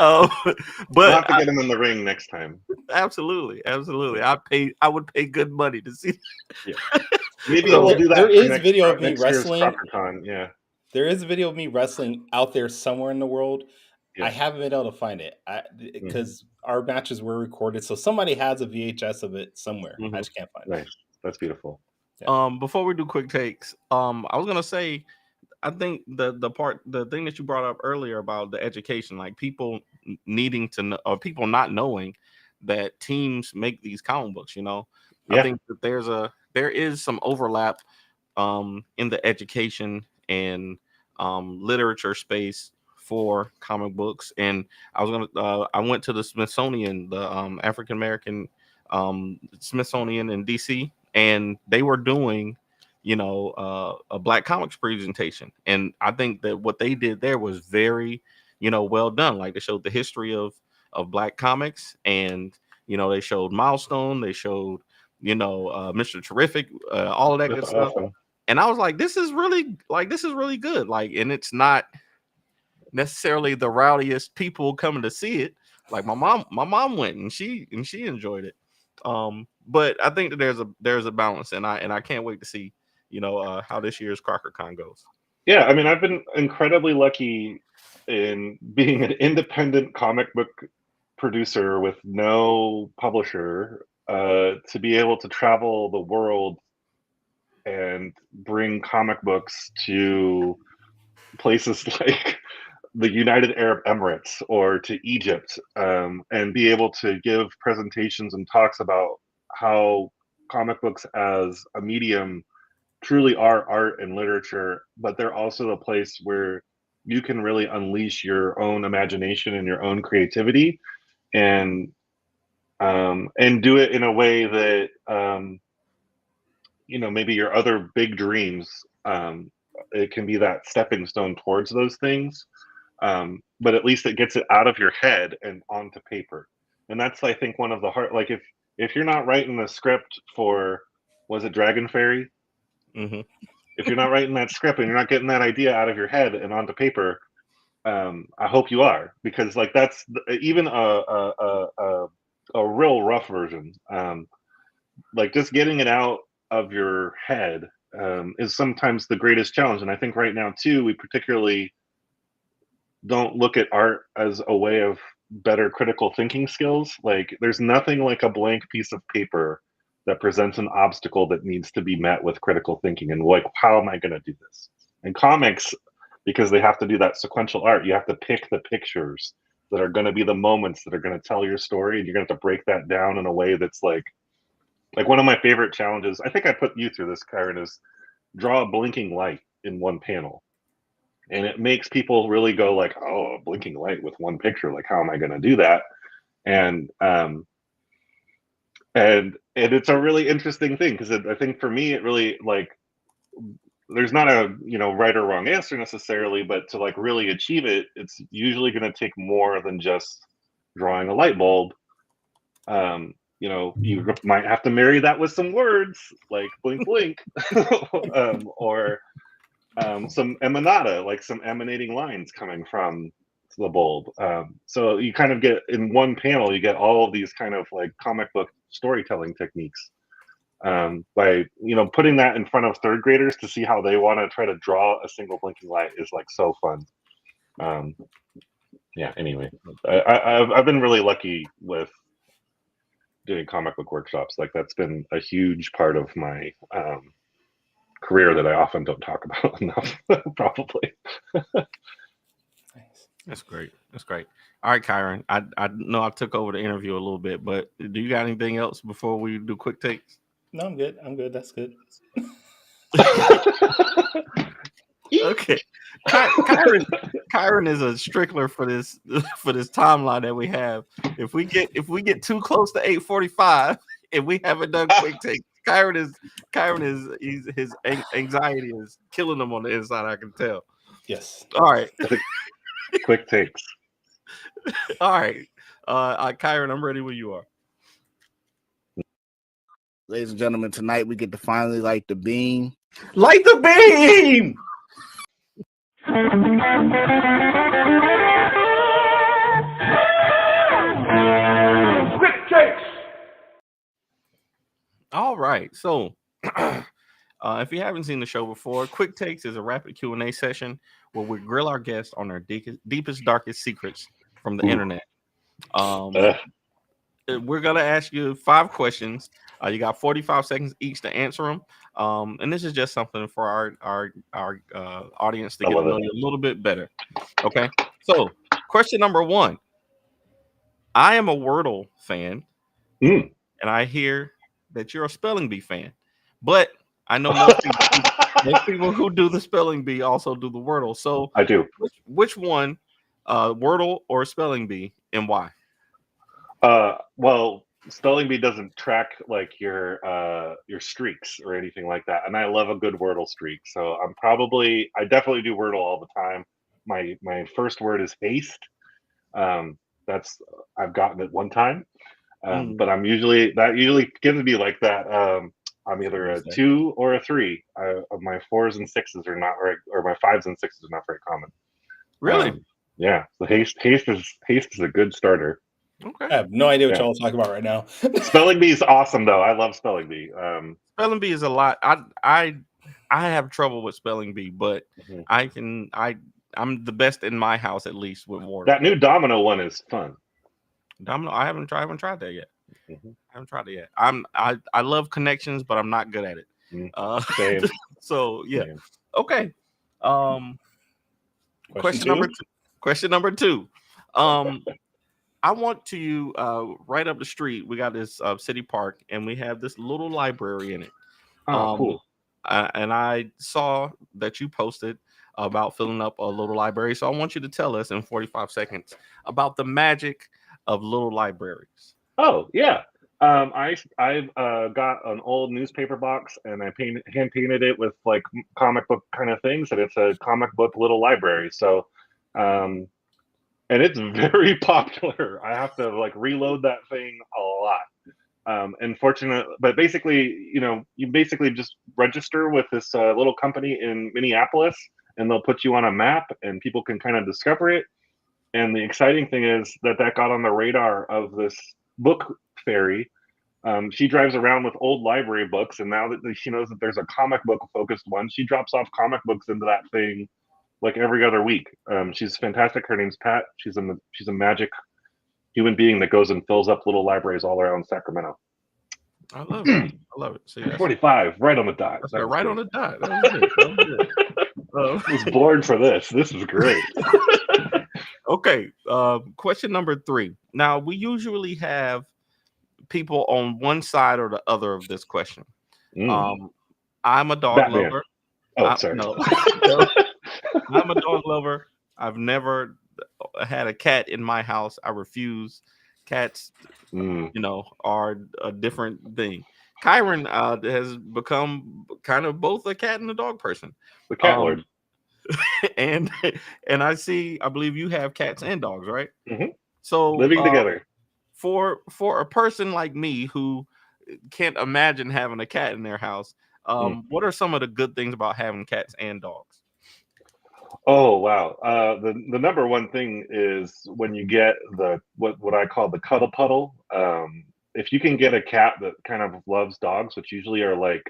Oh, but We'll have to get him in the ring next time. Absolutely. I would pay good money to see. Yeah. Maybe we'll do that. There is video of me wrestling. Yeah. There is a video of me wrestling out there somewhere in the world. Yeah. I haven't been able to find it because our matches were recorded. So somebody has a VHS of it somewhere. I just can't find it. Nice. That's beautiful. Yeah. Before we do quick takes, I was gonna say, I think the thing that you brought up earlier about the education, like people needing to know, or people not knowing that teams make these comic books. You know, I think that there is some overlap in the education and literature space for comic books. And I went to the Smithsonian, the African American Smithsonian in DC, and they were doing a Black comics presentation, and I think that what they did there was very well done. Like, they showed the history of Black comics, and they showed Milestone, they showed Mr. Terrific, all of that good stuff. And I was like, this is really good. Like, and it's not necessarily the rowdiest people coming to see it. Like, my mom went, and she enjoyed it. But I think that there's a balance, and I can't wait to see how this year's CrockerCon goes. Yeah, I mean, I've been incredibly lucky in being an independent comic book producer with no publisher to be able to travel the world and bring comic books to places like the United Arab Emirates or to Egypt, and be able to give presentations and talks about how comic books as a medium truly are art and literature, but they're also a place where you can really unleash your own imagination and your own creativity, and do it in a way that maybe your other big dreams, it can be that stepping stone towards those things, but at least it gets it out of your head and onto paper. And that's, I think, one of the hard, like, if you're not writing the script for, was it Dragon Fairy? If you're not writing that script and you're not getting that idea out of your head and onto paper, I hope you are, because like that's even a real rough version. Like, just getting it out of your head is sometimes the greatest challenge. And I think right now too, we particularly don't look at art as a way of better critical thinking skills. Like, there's nothing like a blank piece of paper that presents an obstacle that needs to be met with critical thinking, and like, how am I going to do this? And comics, because they have to do that sequential art, you have to pick the pictures that are going to be the moments that are going to tell your story, and you're going to have to break that down in a way that's like one of my favorite challenges, I think I put you through this, Kyron, is draw a blinking light in one panel. And it makes people really go like, oh, a blinking light with one picture, like, how am I going to do that? And it's a really interesting thing, because I think for me, it really, like, there's not a right or wrong answer necessarily, but to like really achieve it, it's usually going to take more than just drawing a light bulb. You might have to marry that with some words like blink blink, or some emanata, like some emanating lines coming from the bulb. So you kind of get, in one panel, you get all of these kind of like comic book storytelling techniques, by putting that in front of third graders to see how they want to try to draw a single blinking light is like so fun. Anyway, I've been really lucky with doing comic book workshops. Like, that's been a huge part of my career that I often don't talk about enough. Probably. Nice. That's great. That's great. All right, Kyron. I know I took over the interview a little bit, but do you got anything else before we do quick takes? No, I'm good. I'm good. That's good. Okay. Kyron is a strickler for this for this timeline that we have. If we get too close to 8:45 and we haven't done quick takes, his anxiety is killing him on the inside. I can tell. Yes. All right. Quick takes. All right. Kyron, I'm ready when you are. Ladies and gentlemen, tonight we get to finally light the beam. Light the beam! Quick takes. All right. So if you haven't seen the show before, Quick Takes is a rapid Q&A session where we grill our guests on their deepest, darkest secrets from the internet. We're going to ask you 5 questions. You got 45 seconds each to answer them. And this is just something for our audience to get to know you a little bit better. Okay. So question number 1. I am a Wordle fan, and I hear that you're a spelling bee fan. But I know most people who do the spelling bee also do the Wordle. So I do. Which one, Wordle or spelling bee, and why? Well, spelling bee doesn't track like your streaks or anything like that, and I love a good Wordle streak. So I definitely do Wordle all the time. My first word is haste. I've gotten it one time, but that usually gives me like that. I'm either a 2 or a 3. My 4s and 6s are not right, or my 5s and 6s are not very common. Really? Yeah. The haste is a good starter. Okay. I have no idea what y'all are talking about right now. Spelling bee is awesome though. I love spelling bee. Spelling bee is a lot. I have trouble with spelling bee, but I'm the best in my house, at least with Wordle. That new Domino one is fun. Domino, I haven't tried that yet. I haven't tried it yet. I love connections, but I'm not good at it. Same. So yeah. Same. Okay. Question number 2. I want to right up the street. We got this city park, and we have this little library in it. Cool. And I saw that you posted about filling up a little library. So I want you to tell us in 45 seconds about the magic of little libraries. Oh yeah. I've got an old newspaper box, and I hand painted it with like comic book kind of things, and it's a comic book little library. So, and it's very popular. I have to like reload that thing a lot. But basically, you basically just register with this little company in Minneapolis, and they'll put you on a map, and people can kind of discover it. And the exciting thing is that got on the radar of this book fairy. She drives around with old library books, and now that she knows that there's a comic book focused one, she drops off comic books into that thing like every other week. She's fantastic. Her name's Pat. She's a magic human being that goes and fills up little libraries all around Sacramento. I love it. I love it. See, 45, right on the dot. Right on the dot. That was good. I was born for this. This is great. Okay. Question number 3. Now, we usually have people on one side or the other of this question. I'm a dog lover. Oh, sorry. No. I'm a dog lover. I've never had a cat in my house. I refuse. Cats, are a different thing. Kyron has become kind of both a cat and a dog person. The cat lord. And I believe you have cats and dogs, right? Mm-hmm. So living together. For a person like me who can't imagine having a cat in their house, what are some of the good things about having cats and dogs? Oh wow! The number one thing is when you get what I call the cuddle puddle. If you can get a cat that kind of loves dogs, which usually are like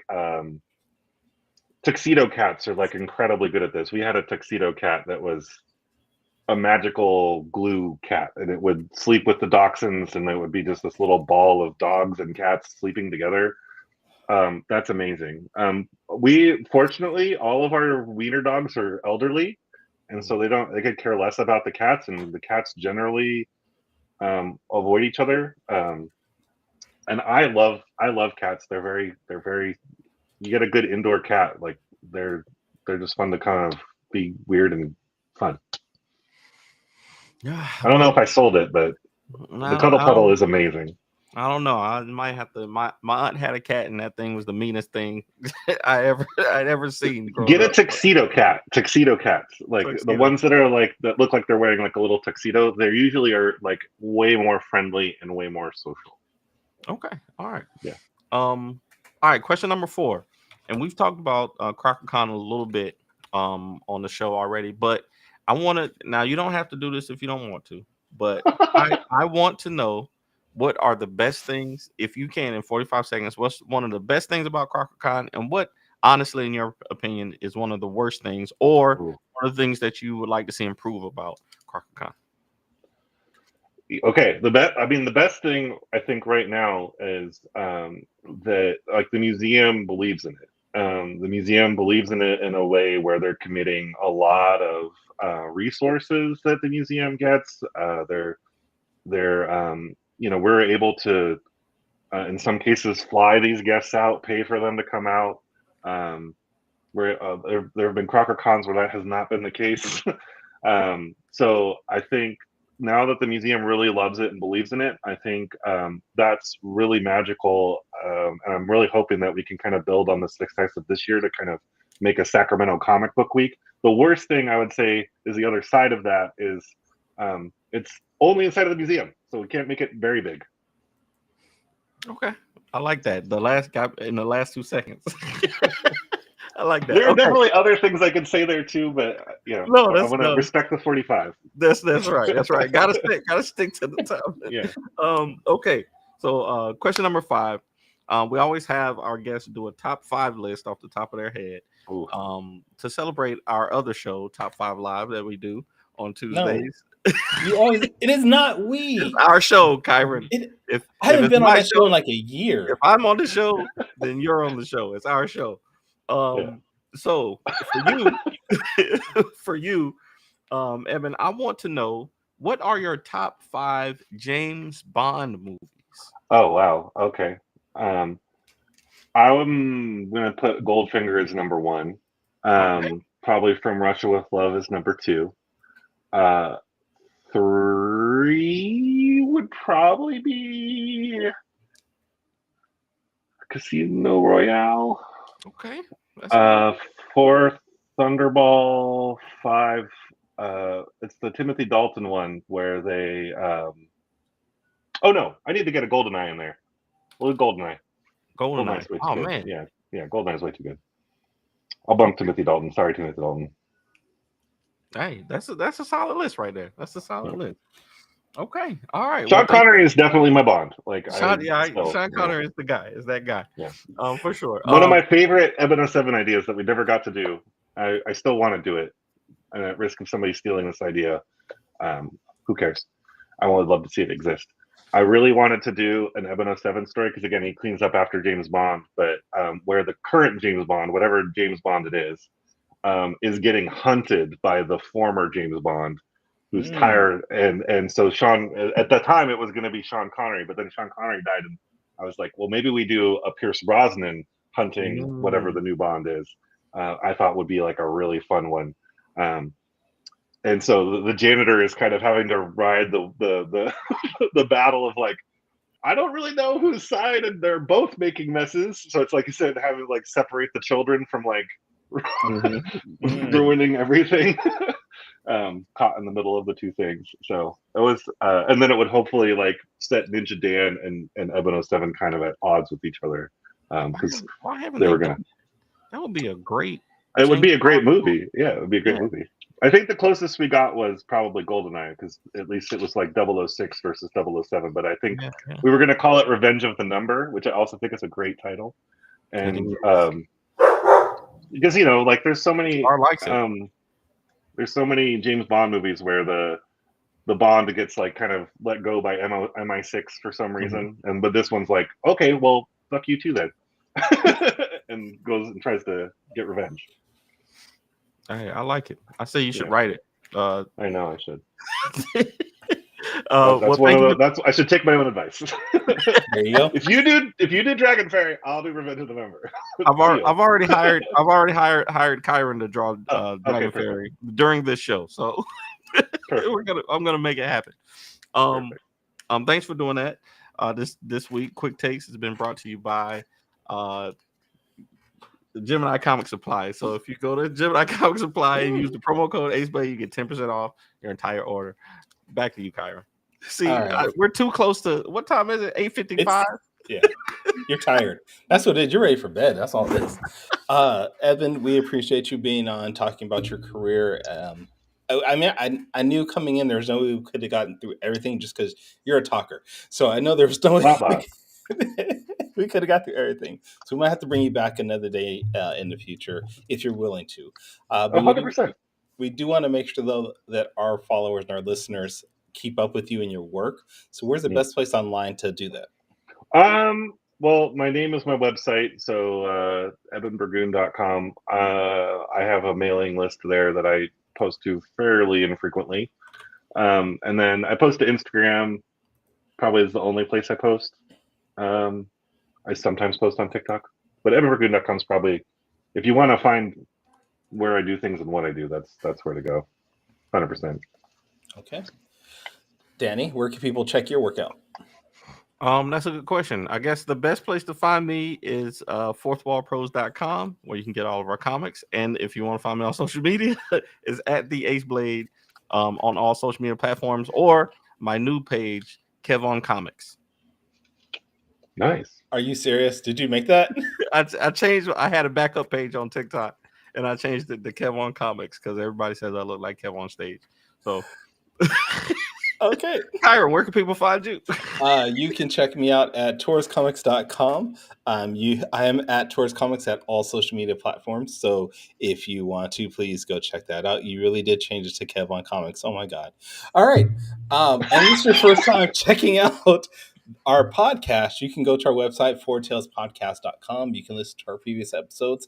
tuxedo cats, are like incredibly good at this. We had a tuxedo cat that was a magical glue cat, and it would sleep with the dachshunds, and it would be just this little ball of dogs and cats sleeping together. That's amazing. We fortunately, all of our wiener dogs are elderly, and so they could care less about the cats, and the cats generally avoid each other. And I love cats. They're very you get a good indoor cat, like they're just fun to kind of be weird and fun. Yeah, I don't know if I sold it, but the cuddle puddle is amazing. I don't know. I might have to. My aunt had a cat, and that thing was the meanest thing I'd ever seen. Get a tuxedo cat. Tuxedo cats, like the ones that are like that look like they're wearing like a little tuxedo. They usually are like way more friendly and way more social. Okay. All right. Yeah. All right. Question number 4, and we've talked about CrockerCon a little bit on the show already, but I want to. Now you don't have to do this if you don't want to, but I want to know. What are the best things, if you can, in 45 seconds? What's one of the best things about CrockerCon, and what, honestly, in your opinion, is one of the worst things, or one of the things that you would like to see improve about CrockerCon? Okay, the best thing I think right now is that like the museum believes in it. The museum believes in it in a way where they're committing a lot of resources that the museum gets. We're able to, in some cases, fly these guests out, pay for them to come out. There have been CrockerCons where that has not been the case. So I think now that the museum really loves it and believes in it, I think that's really magical. And I'm really hoping that we can kind of build on the success of this year to kind of make a Sacramento comic book week. The worst thing I would say is the other side of that is it's only inside of the museum, so we can't make it very big. Okay, I like that. The last guy in the last 2 seconds. I like that. There are definitely other things I could say there too, but I want to respect the 45. That's right. That's right. Gotta stick to the time. Yeah. Okay. So question number 5. We always have our guests do a top 5 list off the top of their head. To celebrate our other show, Top 5 Live, that we do on Tuesdays. No. It is not we. It's our show, Kyron. I haven't been on that show in like a year. If I'm on the show, then you're on the show. It's our show. So for you, Eben, I want to know, what are your top 5 James Bond movies? Oh wow. Okay. I'm gonna put Goldfinger as number 1. Probably From Russia with Love is number 2. 3 would probably be Casino Royale. Okay. 4, Thunderball. 5, it's the Timothy Dalton one where they oh no, I need to get a GoldenEye in there. Well, GoldenEye. GoldenEye. Oh good. Man. Yeah, GoldenEye's way too good. I'll bump Timothy Dalton. Sorry, Timothy Dalton. Hey, that's a solid list right there. That's a solid list. Okay, all right. Sean Connery is definitely my Bond. Sean Connery is the guy. Is that guy? Yeah. For sure. One of my favorite Eben 07 ideas that we never got to do. I still want to do it, and at risk of somebody stealing this idea, who cares? I would love to see it exist. I really wanted to do an Eben 07 story because again, he cleans up after James Bond, but where the current James Bond, whatever James Bond it is getting hunted by the former James Bond, who's tired, and so Sean, at that time it was going to be Sean Connery, but then Sean Connery died, and I was like, well, maybe we do a Pierce Brosnan hunting whatever the new Bond is. I thought would be like a really fun one, and so the janitor is kind of having to ride the the battle of like, I don't really know whose side, and they're both making messes. So it's like you said, having to like separate the children from like ruining everything. Caught in the middle of the two things. So it was, and then it would hopefully like set Ninja Dan and Eben 07 kind of at odds with each other, because they were gonna. That would be a great. It would be a great movie. Yeah, it would be a great movie. I think the closest we got was probably GoldenEye, because at least it was like 006 versus 007. But I think we were going to call it Revenge of the Number, which I also think is a great title. And because like there's so many, there's so many James Bond movies where the Bond gets like kind of let go by MI6 for some reason, but this one's like, okay, well, fuck you too then, and goes and tries to get revenge. Hey, I like it. I say you should Yeah. write it. I know I should. Well, That's thank you. That's I should take my own advice. There you go. If you do Dragon Fairy, I'll do Revenge of the Member. I've already hired Kyron to draw Okay, Dragon perfect. Fairy during this show, so I'm gonna make it happen. Perfect. Thanks for doing that. This week, Quick Takes has been brought to you by the Gemini Comic Supply. So if you go to Gemini Comic Supply and use the promo code AceBlade, you get 10% off your entire order. Back to you, Kyron. See, right. we're too close to what time is it? 8:55. Yeah, you're tired. That's what it is. You're ready for bed. That's all it is. Eben, we appreciate you being on, talking about your career. I mean, I knew coming in there's no way we could have gotten through everything just because you're a talker. So I know there was no way we could have got through everything. So we might have to bring you back another day in the future if you're willing to. But 100%. we do want to make sure, though, that our followers and our listeners keep up with you and your work. So where's the best place online to do that? Well, my name is my website, so ebenburgoon.com. I have a mailing list there that I post to fairly infrequently. And then I post to Instagram, probably is the only place I post. I sometimes post on TikTok, but ebenburgoon.com is probably, if you want to find where I do things and what I do, that's where to go. 100%. Okay. Danny, where can people check your work out? That's a good question. I guess the best place to find me is fourthwallpros.com, where you can get all of our comics. And if you want to find me on social media, is at the Ace Blade on all social media platforms, or my new page, Kevon Comics. Nice. Are you serious? Did you make that? I changed. I had a backup page on TikTok, and I changed it to Kevon Comics because everybody says I look like Kev on stage. So, Okay. Kyron, where can people find you? You can check me out at TaurusComics.com. I am at Taurus Comics at all social media platforms. So if you want to, please go check that out. You really did change it to Kevon Comics. Oh my God. All right. And this is your first time checking out our podcast. You can go to our website, fourtailspodcast.com. You can listen to our previous episodes.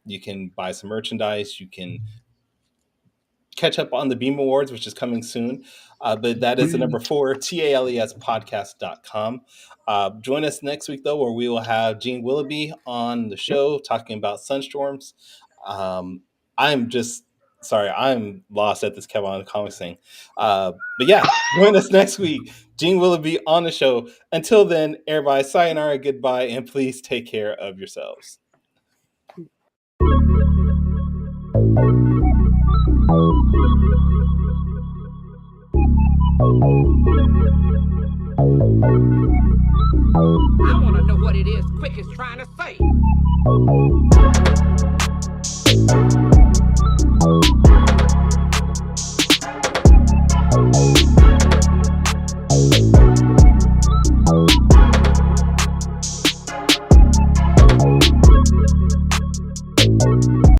You can buy some merchandise. You can catch up on the Beam Awards, which is coming soon. But that is the number 4, TALESpodcast.com. Join us next week, though, where we will have Gene Willoughby on the show talking about sunstorms. I'm lost at this Kevon Comics thing. But yeah, join us next week. Gene Willoughby on the show. Until then, everybody, sayonara, goodbye, and please take care of yourselves. I want to know what it is Quick is trying to say.